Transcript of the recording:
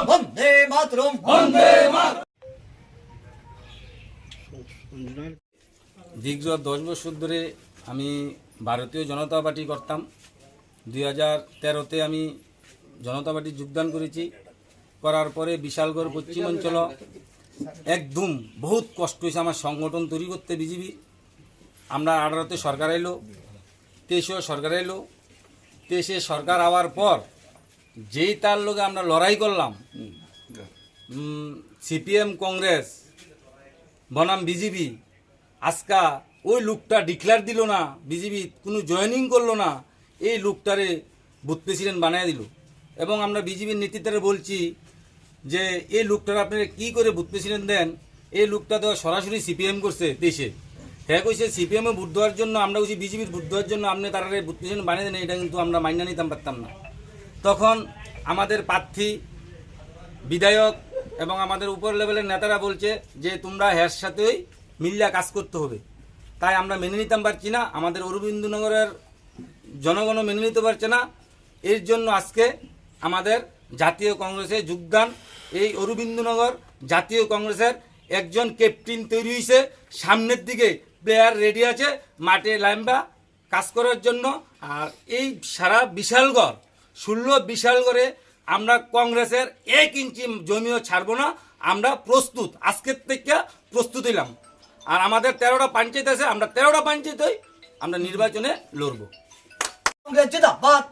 বন্দে মাতরম। দীর্ঘ 10 বছর ধরে আমি ভারতীয় জনতা পার্টি করতাম। 2013-তে আমি জনতা পার্টি যোগদান করেছি। করার পরে বিশালগড় পশ্চিমাঞ্চল একদম বহুত কষ্ট হয়েছে আমার সংগঠন তৈরি করতে। বিজেপি আমরা 18-তে সরকার এলো, 23-এও সরকার এলো। 23-এ সরকার আওয়ার পর যেই তার লোকে আমরা লড়াই করলাম, সিপিএম কংগ্রেস বনাম বিজেপি, আজকা ওই লোকটা ডিক্লেয়ার দিল না, বিজেপি কোনো জয়েনিং করলো না, এই লোকটারে বুথ প্রেসিডেন্ট বানিয়ে দিল। এবং আমরা বিজেপির নেতৃত্বে বলছি যে এই লোকটার আপনারা কী করে বুথ প্রেসিডেন্ট দেন? এই লোকটা তো সরাসরি সিপিএম করছে দেশে। হ্যাঁ কইছে সিপিএমে ভোট দেওয়ার জন্য, আমরা কইছি বিজেপির ভোট দেওয়ার জন্য আপনি তারা বুথ প্রেসিডেন্ট বানিয়ে দেন, এটা কিন্তু আমরা মাইনা নিতাম পারতাম না। তখন আমাদের প্রার্থী, বিধায়ক এবং আমাদের উপর লেভেলের নেতারা বলছে যে তোমরা হ্যার সাথেই মিল্লা কাজ করতে হবে। তাই আমরা মেনে নিতাম পারছি না, আমাদের অরবিন্দনগরের জনগণও মেনে নিতে পারছে না। এর জন্য আজকে আমাদের জাতীয় কংগ্রেসে যোগদান। এই অরবিন্দনগর জাতীয় কংগ্রেসের একজন ক্যাপ্টেন তৈরি হয়েছে, সামনের দিকে প্লেয়ার রেডি আছে মাঠে লাইম্বা কাজ করার জন্য। আর এই সারা বিশালগড় 16 বিশালগড়ে আমরা কংগ্রেসের 1 ইঞ্চি জমিও ছাড়বো না। আমরা প্রস্তুত, আজকের থেকে প্রস্তুত হইলাম। আর আমাদের 13টা পঞ্চায়েত আছে, আমরা 13টা পঞ্চায়েতই আমরা নির্বাচনে লড়বো। কংগ্রেস জিন্দাবাদ।